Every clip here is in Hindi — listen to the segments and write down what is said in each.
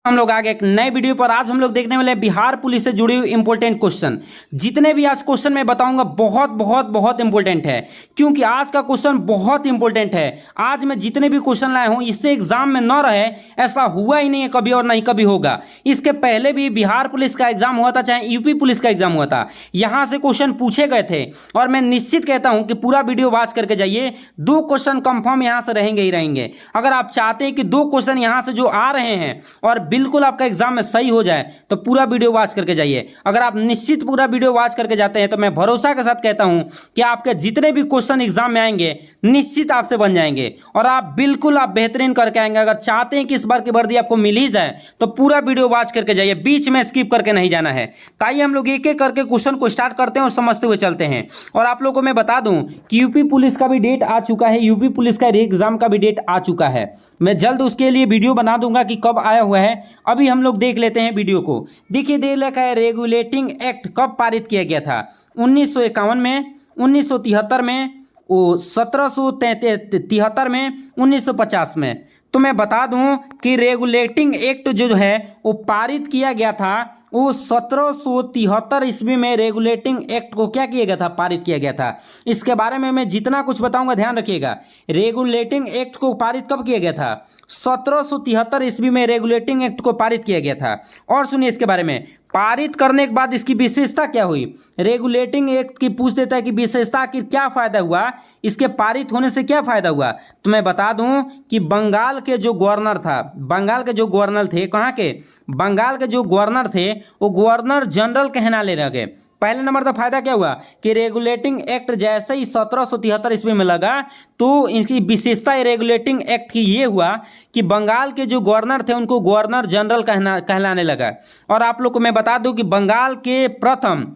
हम लोग आगे एक नए वीडियो पर आज हम लोग देखने वाले हैं बिहार पुलिस से जुड़ी हुई इंपॉर्टेंट क्वेश्चन। जितने भी आज क्वेश्चन मैं बताऊंगा बहुत बहुत बहुत इंपॉर्टेंट है, क्योंकि आज का क्वेश्चन बहुत इंपॉर्टेंट है। आज मैं जितने भी क्वेश्चन लाया हूं इससे एग्जाम में न रहे ऐसा हुआ ही नहीं है कभी और नहीं कभी होगा। इसके पहले भी बिहार पुलिस का एग्जाम हुआ था, चाहे यूपी पुलिस का एग्जाम हुआ था, यहां से क्वेश्चन पूछे गए थे। और मैं निश्चित कहता हूं कि पूरा वीडियो वॉच करके जाइए, दो क्वेश्चन कंफर्म यहां से रहेंगे ही रहेंगे। अगर आप चाहते हैं कि दो क्वेश्चन यहां से जो आ रहे हैं और बिल्कुल आपका एग्जाम में सही हो जाए तो पूरा वीडियो वॉच करके जाइए। अगर आप निश्चित पूरा वीडियो वॉच करके जाते हैं तो मैं भरोसा के साथ कहता हूं कि आपके जितने भी क्वेश्चन एग्जाम में आएंगे निश्चित आपसे बन जाएंगे और आप बिल्कुल बेहतरीन करके आएंगे। अगर चाहते हैं कि इस बार की वर्दी आपको मिल ही जाए तो पूरा वीडियो वॉच करके जाइए, बीच में स्किप करके नहीं जाना है। ताकि हम लोग एक एक करके क्वेश्चन को स्टार्ट करते हैं और समझते हुए चलते हैं। और आप लोगों को मैं बता दूं कि यूपी पुलिस का भी डेट आ चुका है, यूपी पुलिस का एग्जाम का भी डेट आ चुका है। मैं जल्द उसके लिए वीडियो बना दूंगा कि कब आया हुआ है। अभी हम लोग देख लेते हैं वीडियो को। देखिए दे रखा है रेगुलेटिंग एक्ट कब पारित किया गया था? 1951 में, 1973 में, 1773 में, 1950 में। तो मैं बता दूं कि रेगुलेटिंग एक्ट जो है वो पारित किया गया था वो 1773 ईस्वी में रेगुलेटिंग एक्ट को क्या किया गया था? पारित किया गया था। इसके बारे में मैं जितना कुछ बताऊंगा ध्यान रखिएगा। रेगुलेटिंग एक्ट को पारित कब किया गया था? 1773 ईस्वी में रेगुलेटिंग एक्ट को पारित किया गया था। और सुनिए इसके बारे में, पारित करने के बाद इसकी विशेषता क्या हुई? रेगुलेटिंग एक्ट की पूछ देता है कि विशेषता की क्या फायदा हुआ, इसके पारित होने से क्या फायदा हुआ। तो मैं बता दूं कि बंगाल के जो गवर्नर था, बंगाल के जो गवर्नर थे, कहाँ के? बंगाल के जो गवर्नर थे वो गवर्नर जनरल कहलाने लगे। पहले नंबर तो फायदा क्या हुआ कि रेगुलेटिंग एक्ट जैसे ही 1773 ईस्वी में लगा तो इनकी विशेषता रेगुलेटिंग एक्ट की ये हुआ कि बंगाल के जो गवर्नर थे उनको गवर्नर जनरल कहलाने लगा। और आप लोग को मैं बता दूं कि बंगाल के प्रथम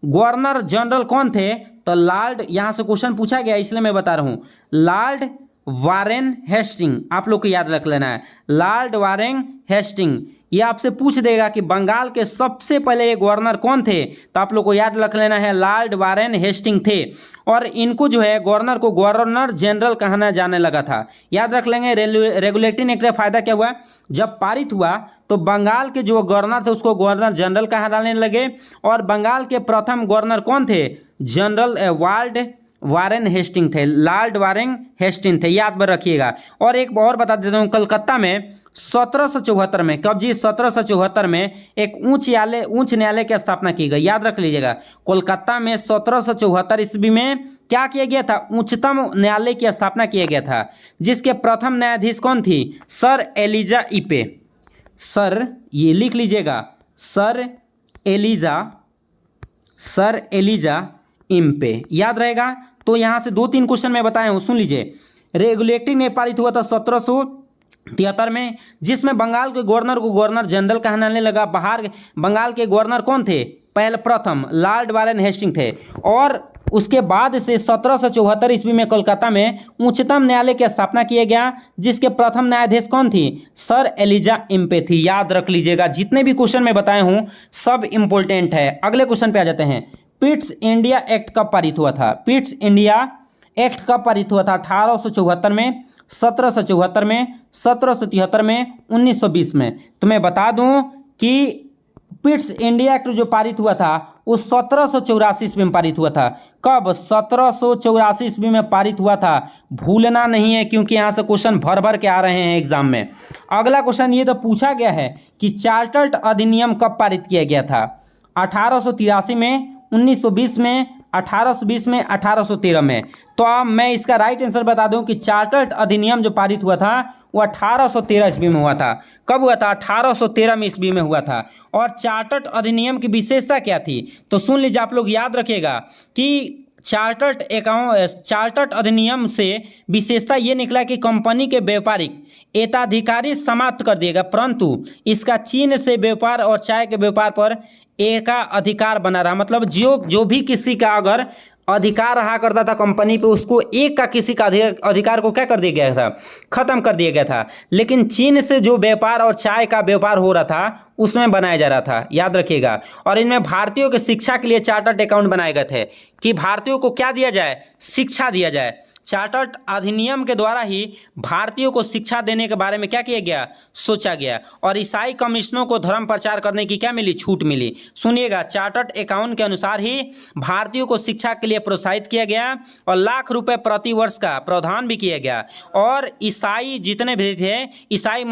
गवर्नर जनरल कौन थे? तो लॉर्ड, यहां से क्वेश्चन पूछा गया इसलिए मैं बता रहा हूं, लॉर्ड वारेन हेस्टिंग। आप लोग को याद रख लेना है, लॉर्ड वारेन हेस्टिंग। ये आपसे पूछ देगा कि बंगाल के सबसे पहले गवर्नर कौन थे, तो आप लोग को याद रख लेना है लॉर्ड वारेन हेस्टिंग थे। और इनको जो है गवर्नर को गवर्नर जनरल कहना जाने लगा था। याद रख लेंगे। रेगुलेटिंग एक्ट का फायदा क्या हुआ? जब पारित हुआ तो बंगाल के जो गवर्नर थे उसको गवर्नर जनरल कहलाने लगे। और बंगाल के प्रथम गवर्नर कौन थे? जनरल वार्ड वारेन हेस्टिंग थे, लॉर्ड वारेन हेस्टिंग थे, याद में रखिएगा। और एक और बता देता हूँ, कलकत्ता में 1774 में, कब जी? 1774 में एक उच्च न्यायालय की स्थापना की गई। याद रख लीजिएगा, कोलकाता में 1774 ईस्वी में क्या किया गया था? उच्चतम न्यायालय की स्थापना किया गया था, जिसके प्रथम न्यायाधीश कौन थी? Sir Elijah इपे। सर, ये लिख लीजिएगा, सर एलिजा इम्पे, याद रहेगा। तो यहां से दो तीन क्वेश्चन मैं बताया हूं, सुन लीजिए। रेगुलेटिंग में पारित हुआ था 1773 में, जिसमें बंगाल के गवर्नर को गवर्नर जनरल कहलाने लगा। बाहर बंगाल के गवर्नर कौन थे? पहले प्रथम लॉर्ड वारेन हेस्टिंग थे। और उसके बाद से 1774 ईस्वी में कोलकाता में उच्चतम न्यायालय की स्थापना किया गया, जिसके प्रथम न्यायाधीश कौन थी? सर एलिजा इम्पे थी। याद रख लीजिएगा, जितने भी क्वेश्चन मैं बताया हूं सब इंपॉर्टेंट है। अगले क्वेश्चन पे आ जाते हैं। पिट्स इंडिया एक्ट कब पारित हुआ था? पिट्स इंडिया एक्ट कब पारित हुआ था? 1874 में, 1774 में, 1773 में, 1920 में। तो मैं बता दूं कि पिट्स इंडिया एक्ट जो पारित हुआ था वो 1784 ईस्वी में पारित हुआ था। कब? 1784 ईस्वी में पारित हुआ था, भूलना नहीं है, क्योंकि यहाँ से क्वेश्चन भर भर के आ रहे हैं एग्जाम में। अगला क्वेश्चन ये तो पूछा गया है कि चार्टर्ड अधिनियम कब पारित किया गया था? 1883 में, 1920 में, 1820 में, 1813 में। तो अब मैं इसका राइट आंसर बता दूं कि चार्टर्ड अधिनियम जो पारित हुआ था वो 1813 ईस्वी में हुआ था। कब हुआ था? 1813 में ईस्वी में हुआ था। और चार्टर्ड अधिनियम की विशेषता क्या थी? तो सुन लीजिए, आप लोग याद रखिएगा कि चार्टर्ड अधिनियम से विशेषता ये निकला कि कंपनी के व्यापारिक एकाधिकारी समाप्त कर दिएगा, परंतु इसका चीन से व्यापार और चाय के व्यापार पर एका अधिकार बना रहा। मतलब जो भी किसी का अगर अधिकार रहा करता था कंपनी पे, उसको एक का किसी का अधिकार को क्या कर दिया गया था, खत्म कर दिया गया था। लेकिन चीन से जो व्यापार और चाय का व्यापार हो रहा था उसमें बनाया जा रहा था, याद रखिएगा। और इनमें भारतीयों की शिक्षा के लिए चार्टर्ड अकाउंट बनाए गए थे कि भारतीयों को क्या दिया जाए, शिक्षा दिया जाए। चार्टर्ड अधिनियम के द्वारा ही भारतीयों को शिक्षा देने के बारे में क्या किया गया, सोचा गया। और ईसाई कमिश्नों को धर्म प्रचार करने की क्या मिली, छूट मिली। सुनिएगा, चार्टर्ड अकाउंट के अनुसार ही भारतीयों को शिक्षा के लिए प्रोत्साहित किया गया और लाख रुपए प्रति वर्ष का प्रावधान भी किया गया। और ईसाई जितने भी थे, ईसाई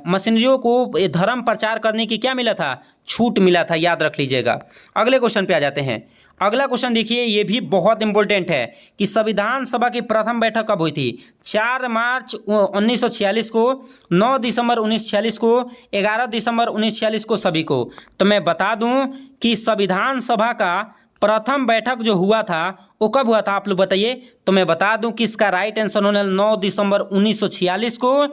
मशीनरियों को धर्म प्रचार करने की क्या मिला था, छूट मिला था, याद रख लीजिएगा। अगले क्वेश्चन पे आ जाते हैं। अगला क्वेश्चन देखिए, ये भी बहुत इंपॉर्टेंट है कि संविधान सभा की प्रथम बैठक कब हुई थी। 4 मार्च 1946 को, 9 दिसंबर 1946 को, 11 दिसंबर 1946 को, सभी को। तो मैं बता दूं कि संविधान सभा का प्रथम बैठक जो हुआ था वो कब हुआ था, आप लोग बताइए। तो मैं बता दूं कि इसका राइट आंसर होने 9 दिसंबर 1946 को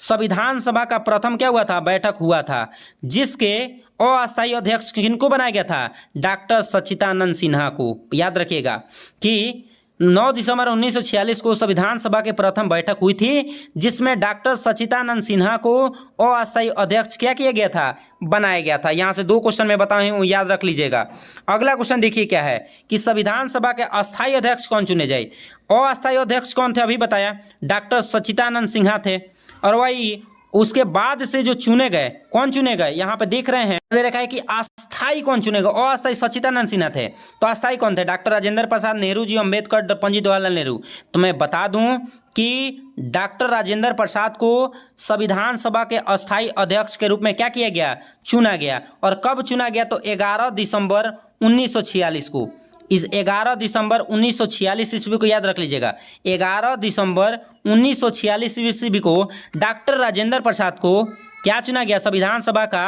संविधान सभा का प्रथम क्या हुआ था, बैठक हुआ था, जिसके अस्थायी अध्यक्ष किनको बनाया गया था, डॉक्टर सच्चिदानंद सिन्हा को। याद रखिएगा कि 9 दिसंबर 1946 को संविधान सभा के प्रथम बैठक हुई थी, जिसमें डॉक्टर सच्चिदानंद सिन्हा को अस्थायी अध्यक्ष क्या किया गया था, बनाया गया था। यहाँ से 2 क्वेश्चन मैं बताया हूँ, याद रख लीजिएगा। अगला क्वेश्चन देखिए क्या है कि संविधान सभा के अस्थायी अध्यक्ष कौन चुने जाए। अस्थायी अध्यक्ष कौन थे, अभी बताया, डॉक्टर सच्चिदानंद सिन्हा थे। और वही उसके बाद से जो चुने गए, कौन चुने गए, यहाँ पे देख रहे हैं दे रखा है कि अस्थाई कौन चुनेगा। अस्थाई सच्चिदानंद सिन्हा थे, तो अस्थाई कौन थे, डॉक्टर राजेंद्र प्रसाद, नेहरू जी, अंबेडकर, पंडित जवाहरलाल नेहरू। तो मैं बता दूं कि डॉक्टर राजेंद्र प्रसाद को संविधान सभा के अस्थाई अध्यक्ष के रूप में क्या किया गया, चुना गया। और कब चुना गया, तो 11 दिसंबर 1946 को। इस 11 दिसंबर 1946 ईस्वी को याद रख लीजिएगा। 11 दिसंबर 1946 ईस्वी को डॉक्टर राजेंद्र प्रसाद को क्या चुना गया, संविधान सभा का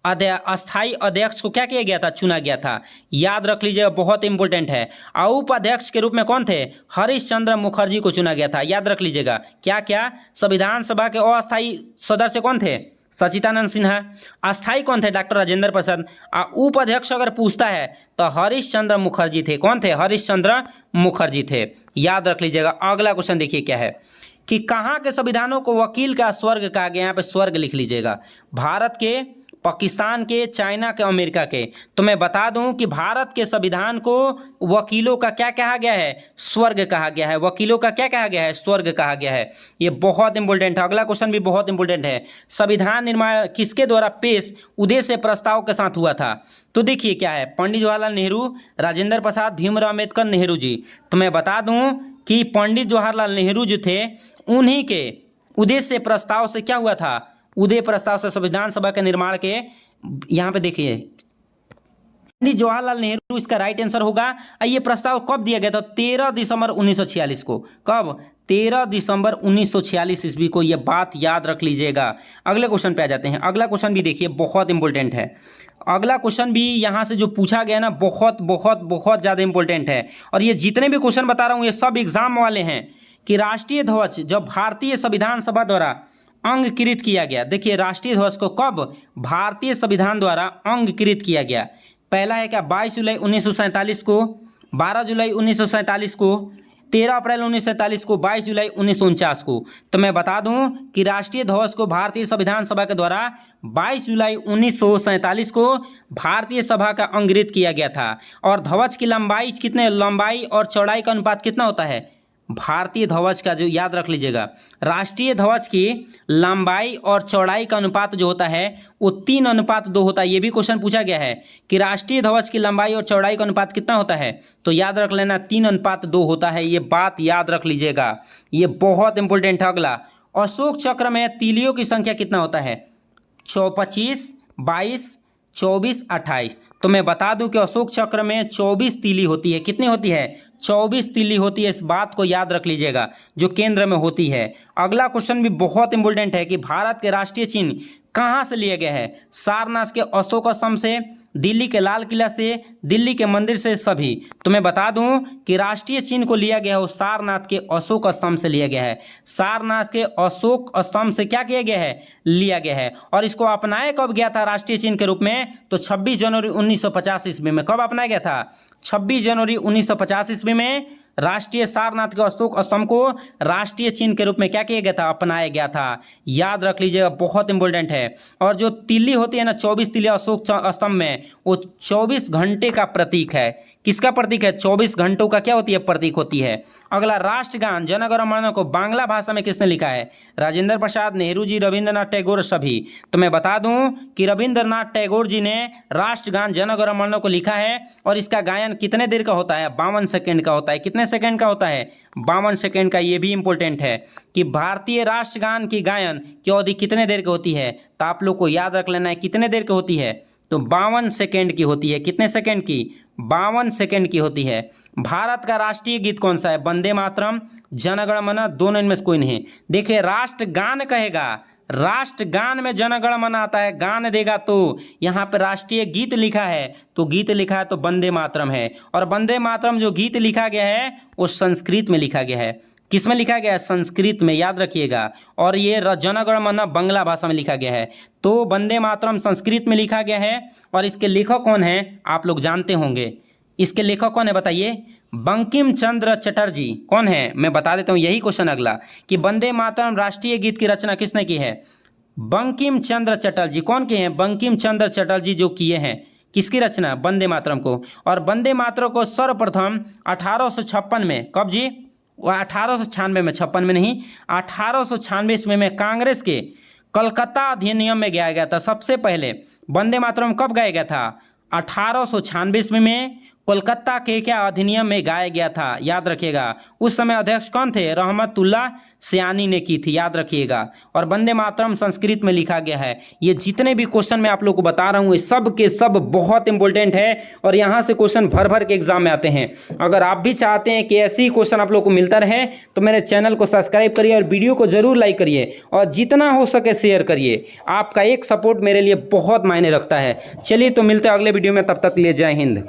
अस्थाई अध्यक्ष को क्या किया गया था, चुना गया था। याद रख लीजिएगा, बहुत इंपॉर्टेंट है। उपाध्यक्ष के रूप में कौन थे, हरीश चंद्र मुखर्जी को चुना गया था। याद रख लीजिएगा, क्या क्या, संविधान सभा के अस्थाई सदस्य कौन थे, सच्चिदानंद सिन्हा। अस्थाई कौन थे, डॉक्टर राजेंद्र प्रसाद। उपाध्यक्ष अगर पूछता है तो हरीश चंद्र मुखर्जी थे। कौन थे, हरीश चंद्र मुखर्जी थे। याद रख लीजिएगा। अगला क्वेश्चन देखिए क्या है कि कहाँ के संविधानों को वकील का स्वर्ग कहा गया। यहाँ पे स्वर्ग लिख लीजिएगा, भारत के, पाकिस्तान के, चाइना के, अमेरिका के। तो मैं बता दूं कि भारत के संविधान को वकीलों का क्या कहा गया है, स्वर्ग कहा गया है। वकीलों का क्या कहा गया है, स्वर्ग कहा गया है। ये बहुत इंपॉर्टेंट है। अगला क्वेश्चन भी बहुत इंपॉर्टेंट है। संविधान निर्माण किसके द्वारा पेश उद्देश्य प्रस्ताव के साथ हुआ था। तो देखिए क्या है, पंडित जवाहरलाल नेहरू, राजेंद्र प्रसाद, भीमराव अम्बेडकर, नेहरू जी। तो मैं बता दूं कि पंडित जवाहरलाल नेहरू जो थे, उन्हीं के उद्देश्य प्रस्ताव से क्या हुआ था, उदय प्रस्ताव से संविधान सभा के निर्माण के, यहाँ पे देखिए पंडित जवाहरलाल नेहरू इसका राइट आंसर होगा। ये प्रस्ताव कब दिया गया था, 13 दिसंबर 1946 को। कब, 13 दिसंबर 1946 ईस्वी को। ये बात याद रख लीजिएगा। अगले क्वेश्चन पे आ जाते हैं। अगला क्वेश्चन भी देखिए, बहुत इंपॉर्टेंट है। अगला क्वेश्चन भी यहाँ से जो पूछा गया ना, बहुत बहुत बहुत ज़्यादा इंपॉर्टेंट है। और ये जितने भी क्वेश्चन बता रहा हूँ ये सब एग्जाम वाले हैं। कि राष्ट्रीय ध्वज जब भारतीय संविधान सभा द्वारा अंगीकृत किया गया। देखिए, राष्ट्रीय ध्वज को कब भारतीय संविधान द्वारा अंगीकृत किया गया। पहला है क्या, 22 जुलाई 1947 को, 12 जुलाई 1947 को, 13 अप्रैल 1947 को, 22 जुलाई 1949 को। तो मैं बता दूं कि राष्ट्रीय ध्वज को भारतीय संविधान सभा के द्वारा 22 जुलाई 1947 को भारतीय सभा का अंगीकृत किया गया था। और ध्वज की लंबाई कितने, लंबाई और चौड़ाई का अनुपात कितना होता है, भारतीय ध्वज का जो, याद रख लीजिएगा, राष्ट्रीय ध्वज की लंबाई और चौड़ाई का अनुपात जो होता है वो 3:2 होता है। ये भी क्वेश्चन पूछा गया है कि राष्ट्रीय ध्वज की लंबाई और चौड़ाई का अनुपात कितना होता है। तो याद रख लेना, 3:2 होता है। ये बात याद रख लीजिएगा, ये बहुत इंपॉर्टेंट है। अगला, अशोक चक्र में तीलियों की संख्या कितना होता है, 25, 22, 24, 28। तो मैं बता दूं कि अशोक चक्र में 24 तीली होती है। कितनी होती है, 24 तीली होती है। इस बात को याद रख लीजिएगा, जो केंद्र में होती है। अगला क्वेश्चन भी बहुत इंपॉर्टेंट है कि भारत के राष्ट्रीय चिन्ह कहाँ से लिया गया है? सारनाथ के अशोक स्तंभ से, दिल्ली के लाल किला से, दिल्ली के मंदिर से, सभी। तो मैं बता दूं कि राष्ट्रीय चिन्ह को लिया गया है वो सारनाथ के अशोक स्तंभ से लिया गया है। सारनाथ के अशोक स्तंभ से क्या किया गया है? लिया गया है। और इसको अपनाया कब गया था राष्ट्रीय चिन्ह के रूप में? तो 26 जनवरी 1950 ईस्वी में। कब अपनाया गया था? 26 जनवरी 1950 ईस्वी में राष्ट्रीय सारनाथ के अशोक स्तंभ को राष्ट्रीय चिन्ह के रूप में क्या किया गया था? अपनाया गया था। याद रख लीजिएगा, बहुत इंपॉर्टेंट है। और जो तिल्ली होती है ना, 24 तिल्ली अशोक स्तंभ में, वो 24 घंटे का प्रतीक है। किसका प्रतीक है? 24 घंटों का क्या होती है? प्रतीक होती है। अगला, राष्ट्रगान जन गण मन को बांग्ला भाषा में किसने लिखा है? राजेंद्र प्रसाद, नेहरू जी, रविंद्रनाथ टैगोर, सभी। तो मैं बता दूं कि रविंद्रनाथ टैगोर जी ने राष्ट्रगान जन गण मन को लिखा है। और इसका गायन कितने देर का होता है? 52 सेकेंड का होता है। कितने सेकेंड का होता है? 52 सेकेंड का। ये भी इंपॉर्टेंट है कि भारतीय राष्ट्रगान की गायन की अवधि कितने देर की होती है? तो आप लोग को याद रख लेना है कितने देर की होती है। तो 52 सेकेंड की होती है। कितने सेकेंड की? 52 सेकेंड की होती है। भारत का राष्ट्रीय गीत कौन सा है? वंदे मातरम, जन गण मन, दोनों इनमें से कोई नहीं। देखिए, राष्ट्रगान कहेगा, राष्ट्रगान में जन गण मन आता है, गान देगा तो यहाँ पे राष्ट्रीय गीत लिखा है, तो गीत लिखा है तो वंदे मातरम है। और वंदे मातरम जो गीत लिखा गया है वो संस्कृत में लिखा गया है। किस में लिखा गया है? संस्कृत में, याद रखिएगा। और ये जन गण मन बांग्ला भाषा में लिखा गया है। तो वंदे मातरम संस्कृत में लिखा गया है। और इसके लेखक कौन है? आप लोग जानते होंगे। इसके लेखक कौन है बताइए? बंकिम चंद्र चटर्जी। कौन है? मैं बता देता हूँ, यही क्वेश्चन अगला, कि वंदे मातरम राष्ट्रीय गीत की रचना किसने की है? बंकिम चंद्र चटर्जी। कौन के हैं? बंकिम चंद्र चटर्जी जो किए हैं। किसकी रचना? वंदे मातरम को। और वंदे मातरम को सर्वप्रथम 1856 में, कब जी? वो 1896 में, 56 में नहीं, 1896 ईस्वी में कांग्रेस के कलकत्ता अधिनियम में गाया गया था। सबसे पहले वंदे मातरम कब गाया गया था? 1896 ईस्वी में कोलकाता के क्या अधिनियम में गाया गया था, याद रखिएगा। उस समय अध्यक्ष कौन थे? रहमतुल्लाह सयानी ने की थी, याद रखिएगा। और वंदे मातरम संस्कृत में लिखा गया है। ये जितने भी क्वेश्चन मैं आप लोग को बता रहा हूँ ये सब के सब बहुत इंपॉर्टेंट है। और यहाँ से क्वेश्चन भर भर के एग्जाम में आते हैं। अगर आप भी चाहते हैं कि ऐसे ही क्वेश्चन आप लोग को मिलता रहे तो मेरे चैनल को सब्सक्राइब करिए और वीडियो को जरूर लाइक करिए और जितना हो सके शेयर करिए। आपका एक सपोर्ट मेरे लिए बहुत मायने रखता है। चलिए तो मिलते हैं अगले वीडियो में, तब तक के लिए जय हिंद।